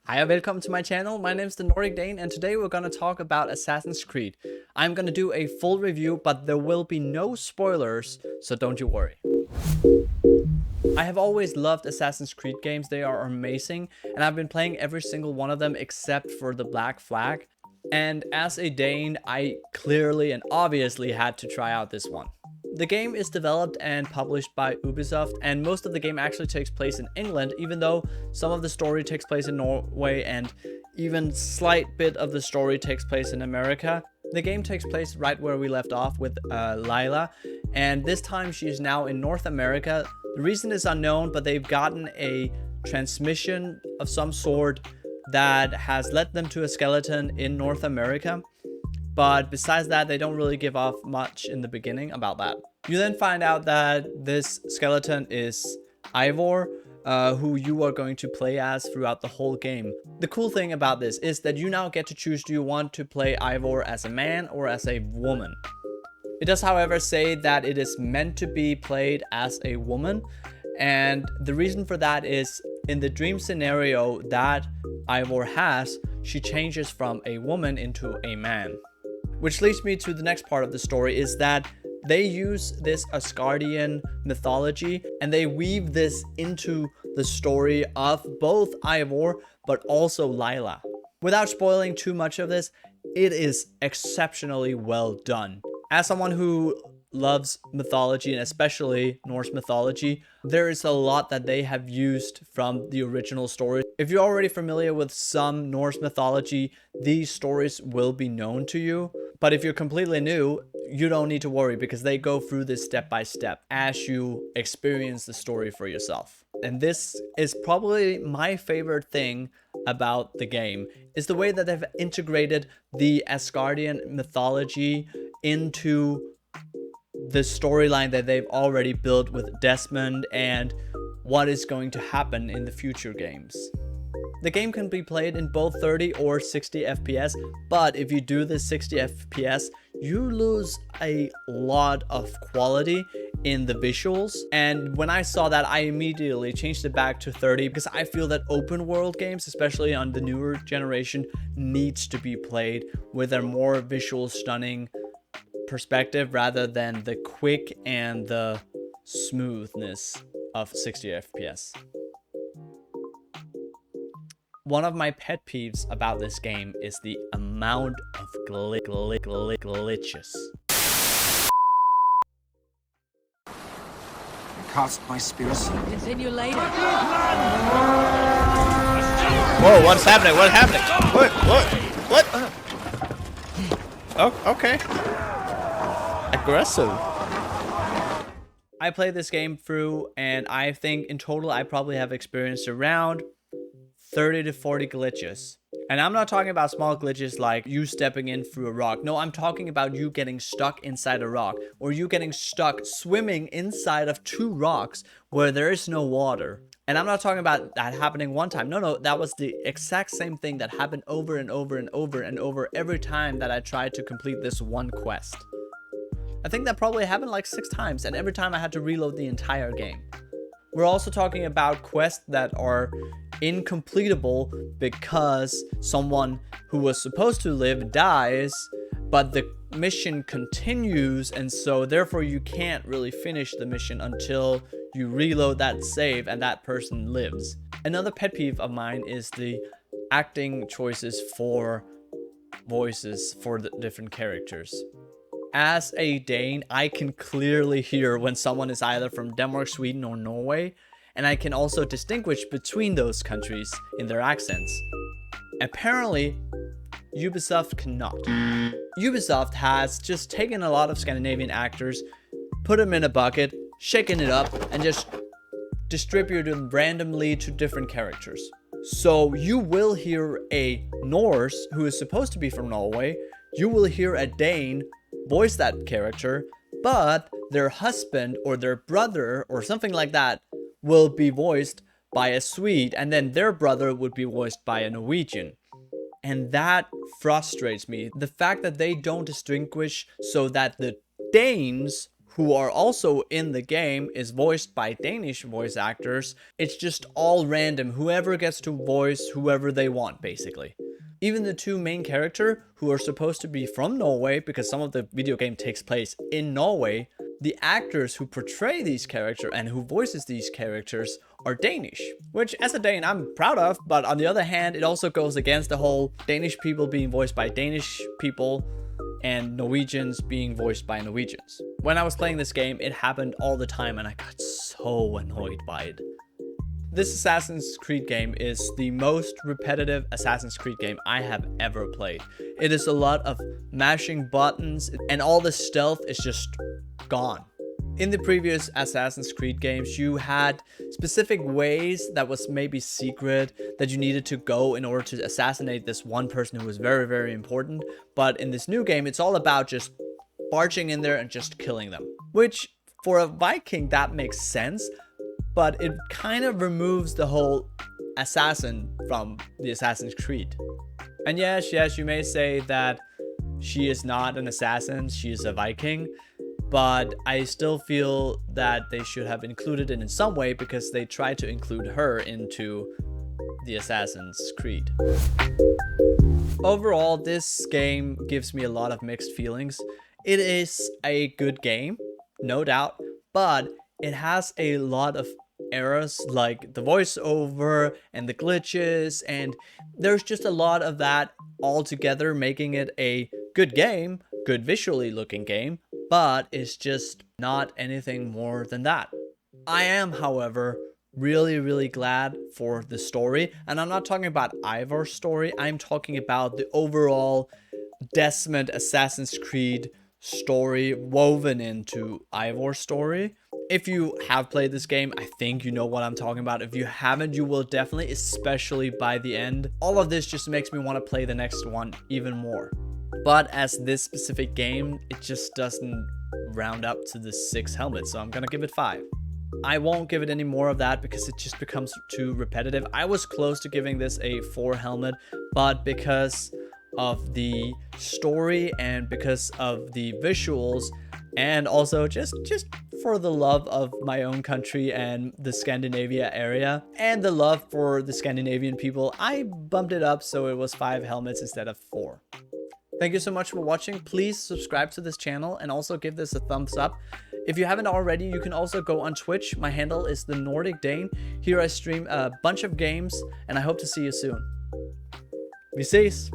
Hi and welcome to my channel. My name is TheNordicDane and today we're gonna talk about Assassin's Creed. I'm gonna do a full review, but there will be no spoilers, so don't you worry. I have always loved Assassin's Creed games. They are amazing and I've been playing every single one of them except for the Black Flag. And as a Dane, I clearly and obviously had to try out this one. The game is developed and published by Ubisoft, and most of the game actually takes place in England, even though some of the story takes place in Norway and even slight bit of the story takes place in America. The game takes place right where we left off with Lila, and this time she is now in North America. The reason is unknown, but they've gotten a transmission of some sort that has led them to a skeleton in North America. But besides that, they don't really give off much in the beginning about that. You then find out that this skeleton is Ivor, who you are going to play as throughout the whole game. The cool thing about this is that you now get to choose, do you want to play Ivor as a man or as a woman? It does, however, say that it is meant to be played as a woman. And the reason for that is in the dream scenario that Ivor has, she changes from a woman into a man. Which leads me to the next part of the story, is that they use this Asgardian mythology and they weave this into the story of both Ivor but also Lila. Without spoiling too much of this, it is exceptionally well done. As someone who loves mythology and especially Norse mythology, there is a lot that they have used from the original story. If you're already familiar with some Norse mythology, these stories will be known to you. But if you're completely new, you don't need to worry because they go through this step by step as you experience the story for yourself. And this is probably my favorite thing about the game, is the way that they've integrated the Asgardian mythology into the storyline that they've already built with Desmond and what is going to happen in the future games. The game can be played in both 30 or 60 FPS, but if you do the 60 FPS, you lose a lot of quality in the visuals. And when I saw that, I immediately changed it back to 30 because I feel that open world games, especially on the newer generation, needs to be played with a more visual stunning perspective rather than the quick and the smoothness of 60 FPS. One of my pet peeves about this game is the amount of glitches. Cast my spirits. Continue later. Whoa, what's happening? What's happening? What? Oh, okay. Aggressive. I played this game through and I think in total I probably have experienced around 30 to 40 glitches. And I'm not talking about small glitches like you stepping in through a rock. No, I'm talking about you getting stuck inside a rock, or you getting stuck swimming inside of two rocks where there is no water. And I'm not talking about that happening one time. No, that was the exact same thing that happened over and over and over and over every time that I tried to complete this one quest. I think that probably happened like 6 times, and every time I had to reload the entire game. We're also talking about quests that are incompletable because someone who was supposed to live dies, but the mission continues, and so therefore you can't really finish the mission until you reload that save and that person lives. Another pet peeve of mine is the acting choices for voices for the different characters. As a Dane, I can clearly hear when someone is either from Denmark, Sweden, or Norway, and I can also distinguish between those countries in their accents. Apparently, Ubisoft cannot. Ubisoft has just taken a lot of Scandinavian actors, put them in a bucket, shaken it up, and just distributed them randomly to different characters. So you will hear a Norse who is supposed to be from Norway, you will hear a Dane voice that character, but their husband or their brother or something like that will be voiced by a Swede, and then their brother would be voiced by a Norwegian. And that frustrates me. The fact that they don't distinguish so that the Danes who are also in the game, is voiced by Danish voice actors. It's just all random. Whoever gets to voice whoever they want, basically. Even the two main characters, who are supposed to be from Norway, because some of the video game takes place in Norway, the actors who portray these characters and who voices these characters are Danish. Which, as a Dane, I'm proud of, but on the other hand, it also goes against the whole Danish people being voiced by Danish people and Norwegians being voiced by Norwegians. When I was playing this game, it happened all the time and I got so annoyed by it. This Assassin's Creed game is the most repetitive Assassin's Creed game I have ever played. It is a lot of mashing buttons and all the stealth is just gone. In the previous Assassin's Creed games, you had specific ways that was maybe secret that you needed to go in order to assassinate this one person who was very, very important. But in this new game, it's all about just barging in there and just killing them. Which, for a Viking, that makes sense. But it kind of removes the whole assassin from the Assassin's Creed. And yes, you may say that she is not an assassin, she is a Viking. But I still feel that they should have included it in some way because they tried to include her into the Assassin's Creed. Overall, this game gives me a lot of mixed feelings. It is a good game, no doubt, but it has a lot of errors like the voiceover and the glitches, and there's just a lot of that all together making it a good game, good visually looking game, but it's just not anything more than that. I am, however, really glad for the story, and I'm not talking about Ivor's story, I'm talking about the overall Desmond Assassin's Creed story woven into Ivor's story. If you have played this game, I think you know what I'm talking about. If you haven't, you will definitely, especially by the end. All of this just makes me want to play the next one even more. But as this specific game, it just doesn't round up to the 6 helmets, so I'm gonna give it 5. I won't give it any more of that because it just becomes too repetitive. I was close to giving this a 4 helmet, but because of the story and because of the visuals, and also just for the love of my own country and the Scandinavia area and the love for the Scandinavian people, I bumped it up so it was 5 helmets instead of 4. Thank you so much for watching. Please subscribe to this channel and also give this a thumbs up. If you haven't already, you can also go on Twitch. My handle is TheNordicDane. Here I stream a bunch of games and I hope to see you soon. Vi ses!